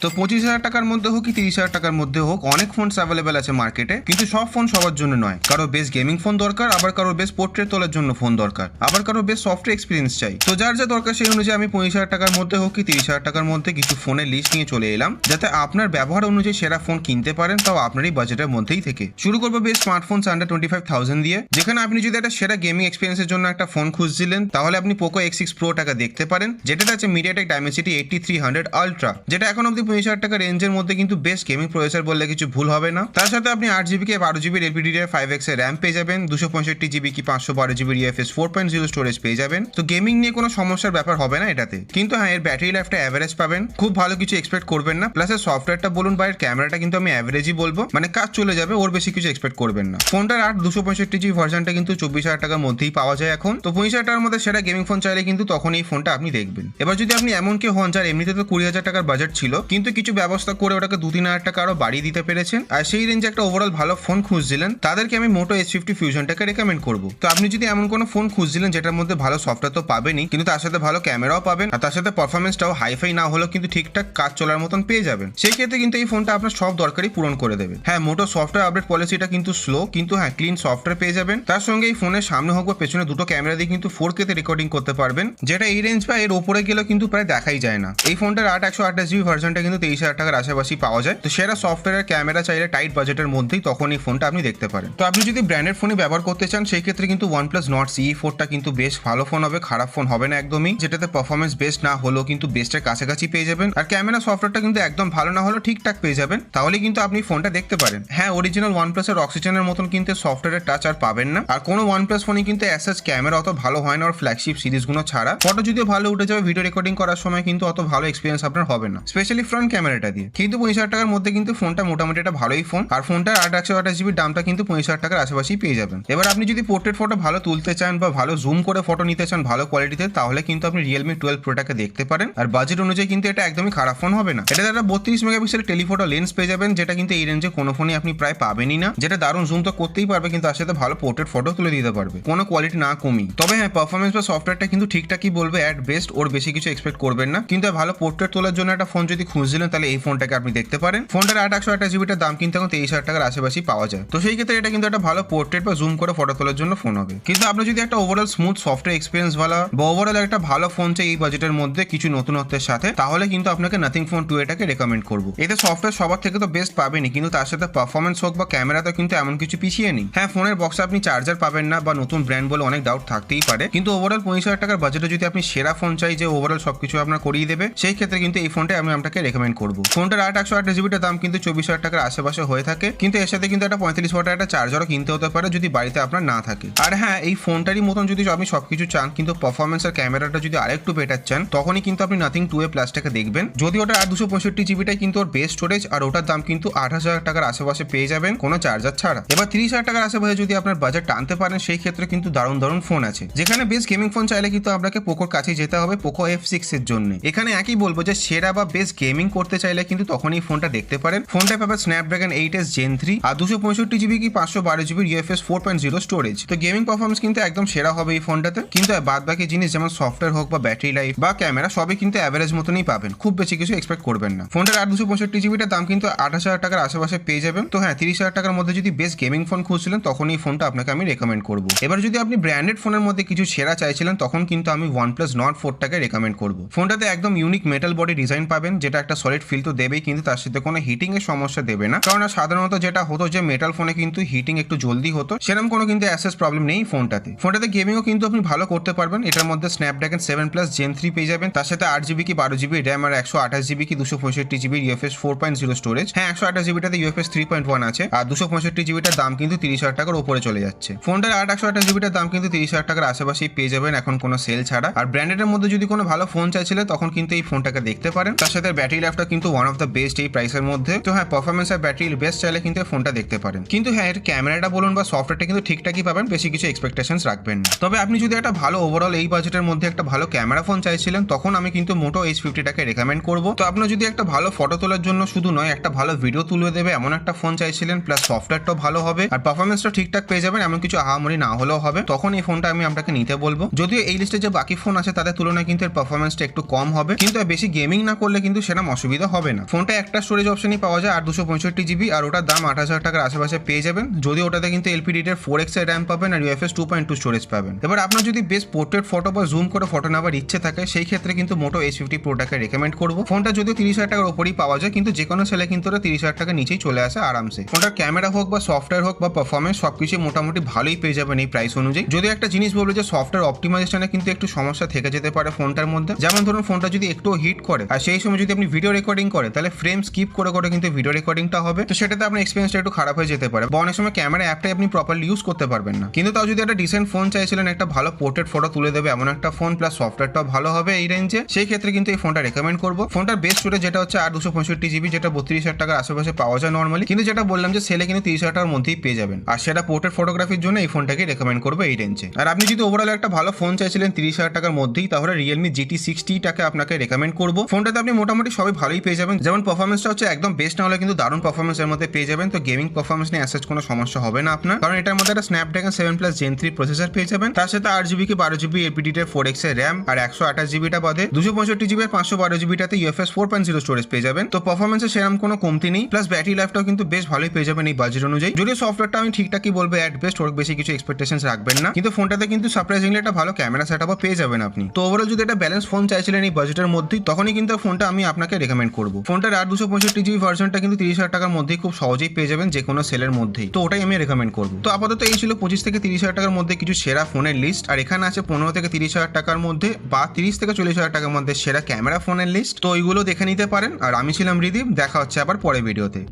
তো 25,000 টাকার মধ্যে হোক কি 30,000 টাকার মধ্যে হোক অনেক ফোনস অ্যাভেলেবেল আছে মার্কেটে, কিন্তু সব ফোন সবার জন্য নয়। কারো বেশ গেমিং ফোন দরকার, আবার কারো বেশ পোর্ট্রেট তোলার জন্য ফোন দরকার, আবার কারো বেশ সফটওয়্যার এক্সপিরিয়েন্স চাই। তো যার যা দরকার সেই অনুযায়ী আমি 25,000 টাকার মধ্যে হোক কি 30,000 টাকার মধ্যে কিছু ফোনের লিস্ট নিয়ে চলে এলাম, যাতে আপনার ব্যবহার অনুযায়ী সেরা ফোন কিনতে পারেন, তাও আপনারই বাজেটের মধ্যেই থেকে। শুরু করবো বেশ স্মার্টফোন আন্ডার 25,000 দিয়ে, যেখানে আপনি যদি একটা সেরা গেমিং এক্সপিরিয়েন্সের জন্য একটা ফোন খুঁজছিলেন, তাহলে আপনি পোকো X6 Pro টাকা দেখতে পারেন, যেটা আছে মিডিয়াটেক ডাইমেনসিটি 8300 আলট্রা, যেটা এখন অব্দি 25,000 টাকা রেঞ্জের মধ্যে কিন্তু বেস্ট গেমিং প্রসেসর বললে কিছু ভুল হবে না। তার সাথে আপনি 8GB কে 12GB LPDDR5X এর র্যাম পেয়ে যাবেন, 265GB কি 512GB UFS 4.0 স্টোরেজ পেয়ে যাবেন। তো গেমিং নিয়ে কোনো সমস্যার ব্যাপার হবে না এটাতে, কিন্তু হ্যাঁ এর ব্যাটারি লাইফটা অ্যাভারেজ পাবেন, খুব ভালো কিছু এক্সপেক্ট করবেন না। প্লাস এর সফটওয়্যারটা বলুন বা এর ক্যামেরাটা কিন্তু আমি অ্যাভারেজই বলবো, মানে কাজ চলে যাবে, ওর বেশি কিছু এক্সপেক্ট করবেন না। ফোনটার 265GB ভার্সনটা কিন্তু 24,000 টাকার মধ্যেই পাওয়া যায় এখন। তো 25,000 টাকার মধ্যে সেটা গেমিং ফোন চাইলে কিন্তু তখন এই ফোনটা আপনি দেখবেন। এবার যদি আপনি এমন কেউ হন যার এমনিতে তো 20,000 টাকার বাজেট ছিল, কিন্তু কিছু ব্যবস্থা করে ওটাকে 2-3 হাজার টাকা আরো বাড়িয়ে দিতে পেরেছেন, আর সেই রেঞ্জে একটা ওভারঅল ভালো ফোন খুঁজছিলেন, তাদেরকে আমি মোটো H50 ফিউশনটাকে রেকমেন্ড করবো। তো আপনি যদি এমন কোনো ফোন খুঁজছিলেন যেটার মধ্যে ভালো সফটওয়্যার তো পাবেনই, কিন্তু তার সাথে ভালো ক্যামেরাও পাবেন, আর তার সাথে পারফরমেন্সটাও হাইফাই না হলেও কিন্তু ঠিকঠাক কাজ চলার মতন পেয়ে যাবেন, সেই ক্ষেত্রে কিন্তু এই ফোনটা আপনার সব দরকারই পূরণ করে দেবে। হ্যাঁ মোটো সফটওয়্যার আপডেট পলিসিটা কিন্তু স্লো, কিন্তু হ্যাঁ ক্লিন সফটওয়্যার পেয়ে যাবেন। তার সঙ্গে এই ফোনের সামনে হোক বা পেছনে দুটো ক্যামেরা দিয়ে কিন্তু 4K তে রেকর্ডিং করতে পারবেন, যেটা এই রেঞ্জ বা এর ওপরে গেলেও কিন্তু প্রায় দেখাই যায় না। এই ফোনটার 128GB ভার্সনটা কিন্তু 23,000 টাকার আশেপাশেই পাওয়া যায়। তো সেরা সফটওয়্যার ক্যামেরা চাইলে টাইট বাজেটের মধ্যেই তখন এই ফোনটা আপনি দেখতে পারেন। তো আপনি যদি ব্র্যান্ডেড ফোনই ব্যবহার করতে চান, সেই ক্ষেত্রে কিন্তু OnePlus Nord CE4টা কিন্তু বেশ ভালো ফোন হবে, খারাপ ফোন হবে না একদমই, যেটাতে পারফরমেন্স বেস্ট না হলেও কিন্তু বেস্টের কাছাকাছি পেয়ে যাবেন, আর ক্যামেরা সফটওয়্যারটা কিন্তু একদম ভালো না হলেও ঠিকঠাক পেয়ে যাবেন, তাহলে কিন্তু আপনি ফোনটা দেখতে পারেন। হ্যাঁ অরিজিনাল OnePlus এর অক্সিজেনের মতন কিন্তু সফটওয়্যারের টাচ আর পাবেন না, আর কোনো OnePlus ফোনই কিন্তু অ্যাজ ক্যামেরা অত ভালো হয় না, ওর ফ্ল্যাগশিপ সিরিজগুলো ছাড়া। ফটো যদিও ভালো উঠে যাবে, ভিডিও রেকর্ডিং করার সময় কিন্তু অত ভালো এক্সপিরিয়েন্স আপনার হবে না, স্পেশালি ফ্রন্ট ক্যামেরাটা দিয়ে। কিন্তু 25,000 টাকার মধ্যে কিন্তু ফোনটা মোটামুটি একটা ভালোই ফোন, আর ফোনটার 128GB দামটা কিন্তু 25,000 টাকার আশেপাশেই পেয়ে যাবেন। এবার আপনি যদি পোর্ট্রেট ফটো ভালো তুলতে চান বা ভালো জুম করে ফটো নিতে চান ভালো কোয়ালিটিতে, তাহলে কিন্তু আপনি Realme 12 Proটাকে দেখতে পারেন, আর বাজেট অনুযায়ী কিন্তু এটা একদমই খারাপ ফোন হবে না। এটা একটা 32 মেগাপিক্সেলের টেলিফটো লেন্স পেয়ে যাবেন, যেটা কিন্তু এই রেঞ্জে কোনো ফোনই আপনি প্রায় পাবেনই না, যেটা দারুণ জুম তো করতেই পারবে, কিন্তু তার সাথে ভালো পোর্ট্রেট ফটো তুলে দিতে পারবে, কোনো কোয়ালিটি না কমি। তবে হ্যাঁ পারফরমেন্স বা সফটওয়্যারটা কিন্তু ঠিকঠাকই বলবে, অ্যাট বেস্ট, ওর বেশি কিছু এক্সপেক্ট করবেন না। কিন্তু ভালো পোর্ট্রেট তোলার জন্য একটা ফোন যদি খুঁজছিলেন, তাহলে এই ফোনটাকে আপনি দেখতে পারেন। ফোনটার 128GBটার দাম কিন্তু এখন 23,000 টাকার আশেপাশেই পাওয়া যায়। তো সেই ক্ষেত্রে এটা কিন্তু একটা ভালো পোর্ট্রেট বা জুম করে ফটো তোলার জন্য ফোন হবে। কিন্তু আপনি যদি একটা ওভারঅল স্মুথ সফটওয়্যার এক্সপিরিয়েন্স ভালো বা ওভারঅল একটা ভালো ফোন চাই এই বাজেটের মধ্যে কিছু নতুনত্বের সাথে, তাহলে কিন্তু আপনাকে Nothing Phone 2 এটাকে রেকমেন্ড করবো। এতে সফটওয়্যার সবার থেকে তো বেস্ট পাবেনই, কিন্তু তার সাথে পারফরমেন্স হোক বা ক্যামেরাতে কিন্তু এমন কিছু পিছিয়ে নেই। হ্যাঁ ফোনের বক্সে আপনি চার্জার পাবেন না বা নতুন ব্র্যান্ড বলে অনেক ডাউট থাকতেই পারে, কিন্তু ওভারঅল 25,000 টাকার বাজেটে যদি আপনি সেরা ফোন চাই যে ওভারঅল সবকিছু আপনার করিয়ে দেবে, সেই ক্ষেত্রে কিন্তু এই ফোনটা আমি আপনাকে রেকমেন্ড করবো। ফোনটার 128GBটার দাম কিন্তু 24,000 টাকার আশেপাশে হয়ে থাকে, কিন্তু এর সাথে কিন্তু একটা 35 ওয়াটের একটা চার্জারও কিনতে হতে পারে যদি বাড়িতে আপনার না থাকে। আর হ্যাঁ এই ফোনটারই মতন যদি আপনি সবকিছু চান, কিন্তু পারফরমেন্স আর ক্যামেরাটা যদি আরেকটু বেটার চান, তখনই কিন্তু আপনি Nothing 2A প্লাসটাকে দেখবেন। যদি ওটা 265GBটাই কিন্তু ওর বেস্ট স্টোরেজ, আর ওটার দাম কিন্তু 8,000 টাকার আশেপাশে পেয়ে যাবেন কোনো চার্জার ছাড়া। এবার 30,000 টাকার আশেপাশে যদি আপনার বাজেট টানতে পারেন, সেই ক্ষেত্রে কিন্তু দারুণ দারুণ ফোন আছে, যেখানে বেস্ট গেমিং ফোন চাইলে কিন্তু আপনাকে পোকোর কাছে যেতে হবে, পোকো F6 এর জন্য। এখানে একই বলবো যে সেরা বা বেস্ট গেমিং করতে চাইলে কিন্তু তখনই ফোনটা দেখতে পারেন। ফোনটা পাবে স্ন্যাপড্রাগন 8S Gen 3 আর 265GB কি 512GB UFS 4.0 স্টোরেজ। তো গেমিং পারফরমেন্স কিন্তু একদম সেরা হবে এই ফোনটাতে, কিন্তু বাদ বাকি জিনিস যেমন সফটওয়্যার হোক বা ব্যাটারি লাইফ বা ক্যামেরা সবই কিন্তু অ্যাভারেজ মতনই পাবেন, খুব বেশি কিছু এক্সপেক্ট করবেন না। ফোনটার 265GBটার দাম কিন্তু 28,000 টাকার আশেপাশে পেয়ে যাবেন। তো হ্যাঁ 30,000 টাকার মধ্যে যদি বেস্ট গেমিং ফোন খুঁজছিলেন, তখন এই ফোনটা আপনাকে আমি রেকমেন্ড করবো। এবার যদি আপনি ব্র্যান্ডেড ফোনের মধ্যে কিছু সেরা চাইছিলেন, তখন কিন্তু আমি OnePlus Nord 4টাকে রেকমেন্ড করবো। ফোনটাতে একদম ইউনিক মেটাল বডি ডিজাইন পাবেন, যেটা একটা সলিড ফিল তো দেবেই, কিন্তু তার সাথে কোনো হিটিং এর সমস্যা দেবে না, কারণ সাধারণত যেটা হতো যে মেটাল ফোনে কিন্তু হিটিং একটু জলদি হতো, সেরকম কোনো কিন্তু অ্যাসেস প্রবলেম নেই ফোনটাতে। ফোনটাতে গেমিংও কিন্তু আপনি ভালো করতে পারবেন। এটার মধ্যে স্ন্যাপড্রাগন 7+ Gen 3 পেয়ে যাবেন, তার সাথে 8GB কি 12GB র্যাম আর 128GB কি 265GB UFS 4.0 স্টোরেজ। হ্যাঁ 128GBটাতে UFS 3.1 আছে, আর 265GBটার দাম কিন্তু 30,000 টাকার উপরে চলে যাচ্ছে। ফোনটার 128GBটার দাম কিন্তু 30,000 টাকার আশেপাশেই পেয়ে যাবেন এখন কোনো সেল ছাড়া। আর ব্র্যান্ডেডের মধ্যে যদি কোনো ভালো ফোন চাইছিলেন, তখন কিন্তু এই ফোনটাকে দেখতে পারেন। তার সাথে ব্যাটারি লাইফটা কিন্তু ওয়ান অফ দ্য বেস্ট এই প্রাইসের মধ্যে। তো হ্যাঁ পারফরমেন্স আর ব্যাটারি বেস্ট চাইলে কিন্তু ফোনটা দেখতে পারেন, কিন্তু হ্যাঁ এর ক্যামেরাটা বলুন বা সফটওয়্যারটা কিন্তু ঠিকঠাকই পাবেন, বেশি কিছু এক্সপেকটেশনস রাখবেন না। তবে আপনি যদি একটা ভালো ওভারঅল এই বাজেটের মধ্যে একটা ভালো ক্যামেরা ফোন চাইছিলেন, তখন আমি কিন্তু মোটো H50টাকে রেকমেন্ড করবো। তো আপনার যদি একটা ভালো ফটো তোলার জন্য শুধু নয়, একটা ভালো ভিডিও তুলে দেবে এমন একটা ফোন চাইছিলেন, প্লাস সফটওয়্যারটাও ভালো হবে আর পারফরমেন্সটা ঠিকঠাক পেয়ে যাবেন, এমন কিছু আহামরি না হলেও হবে, তখন এই ফোনটা আমি আপনাকে নিতে বলবো। যদিও এই লিস্টে যে বাকি ফোন আছে তাদের তুলনায় কিন্তু এর পারফরমেন্সটা একটু কম হবে, কিন্তু বেশি গেমিং না করলে কিন্তু সেরকম অসুবিধা হবে না। ফোনটা একটা স্টোরেজ অপশনই পাওয়া যায় 8/265 GB, আর ওটার দাম 28,000 টাকার আশেপাশে পেয়ে যাবেন। যদি ওটাতে কিন্তু LPDDR 4X এর র্যাম পাবেন আর UFS 2.2 স্টোরেজ পাবেন। এবার আপনার যদি বেশ পোর্ট্রেট ফটো বা জুম করে ফটো নেওয়ার ইচ্ছে থাকে, সেই ক্ষেত্রে কিন্তু মোটো H50 Proটাকে রেকমেন্ড করবো। ফোনটা যদিও 30,000 টাকার ওপরই পাওয়া যায়, কিন্তু যে কোনো সেলে কিন্তু ওটা 30,000 টাকা নিচেই চলে আসে আরামসে। ফোনটার ক্যামেরা হোক বা সফটওয়্যার হোক বা পারফরমেন্স সবকিছু মোটামুটি ভালোই পেয়ে যাবেন এই প্রাইস অনুযায়ী। যদি একটা জিনিস বলবো যে সফটওয়্যার অপটিমাইজেশনে কিন্তু একটু সমস্যা থেকে যেতে পারে ফোনটার মধ্যে। যেমন ধরুন ফোনটা যদি একটু হিট করে আর সেই সময় যদি আপনি ভিডিও রেকর্ডিং করে, তাহলে ফ্রেম স্কিপ করে করে কিন্তু ভিডিও রেকর্ডিংটা হবে, তো সেটাতে আপনার এক্সপিরিয়েন্সটা একটু খারাপ হয়ে যেতে পারে, বা অনেক সময় ক্যামেরা অ্যাপটাই আপনি প্রপারলি ইউজ করতে পারবেন না। কিন্তু তাও যদি একটা ডিসেন্ট ফোন চাইছিলেন, একটা ভালো পোর্ট্রেট ফটো তুলে দেবে এমন একটা ফোন, প্লাস সফটওয়্যারটাও ভালো হবে এই রেঞ্জে, সেই ক্ষেত্রে কিন্তু এই ফোনটা রেকমেন্ড করবো। ফোনটার বেস্ট স্টোরেজ যেটা হচ্ছে 8/265 GB, যেটা 32,000 টাকার আশেপাশে পাওয়া যায় নর্মালি, কিন্তু যেটা বললাম যে সেলে কিন্তু 30,000 টাকার মধ্যেই পেয়ে যাবেন, আর সেটা পোর্ট্রেট ফটোগ্রাফির জন্য এই ফোনটাকে রেকমেন্ড করবো এই রেঞ্জে। আর আপনি যদি ওভারঅল একটা ভালো ফোন চাইছিলেন 30,000 টাকার মধ্যেই, তাহলে Realme GT60টাকে আপনাকে রেকমেন্ড করবো। ফোনটাতে আপনি মোটামুটি সবই ভালোই পেয়ে যাবেন, যেমন পারফরমেন্সটা হচ্ছে একদম বেস্ট না হলে কিন্তু দারুণ পারফরমেন্সের মধ্যে পেয়ে যাবেন। তো গেমিং পারফরমেন্স নিয়ে অ্যাসেজ কোনো সমস্যা হবে না আপনার, কারণ এটার মধ্যে একটা Snapdragon 7+ Gen 3 প্রসেসর পেয়ে যাবেন। তার সাথে 8GB কি 12GB LPDDR 4X এর র্যাম, আর 128GBটা বাদে 265GB আর 512GBটাতে UFS 4.0 স্টোরেজ পেয়ে যাবেন। তো পারফরমেন্সে সেরকম কোনো কমতি নেই, প্লাস ব্যাটারি লাইফটাও কিন্তু বেশ ভালোই পেয়ে যাবেন এই বাজেট অনুযায়ী। যদিও সফটওয়্যারটা আমি ঠিকঠাকই বলবো অ্যাট বেস্ট, ওর বেশি কিছু এক্সপেকটেশনস রাখবেন না, কিন্তু ফোনটাতে কিন্তু সারপ্রাইজিংলি একটা ভালো ক্যামেরা সেটআপও পেয়ে যাবেন আপনি। তো ওভারঅল যদি একটা ব্যালেন্স ফোন চাইছিলেন এই বাজেটের মধ্যেই, তখনই কিন্তু ফোনটা আমি আপনাকে রেকমেন্ড করবো। ফোনটার 8/265 GB ভার্সনটা কিন্তু 30,000 টাকার মধ্যেই খুব সহজেই পেয়ে যাবেন যে কোনো সেলের মধ্যেই, তো ওটাই আমি রেকমেন্ড করবো। তো আপাতত এই ছিল 25 থেকে 30,000 টাকার মধ্যে কিছু সেরা ফোনের লিস্ট, আর এখানে আছে 15 থেকে 30,000 টাকার মধ্যে বা 30 থেকে 40,000 টাকার মধ্যে সেরা ক্যামেরা ফোনের লিস্ট। তো ওইগুলো দেখে নিতে পারেন। আর আমি ছিলাম রিদীপ, দেখা হচ্ছে আবার পরের ভিডিওতে।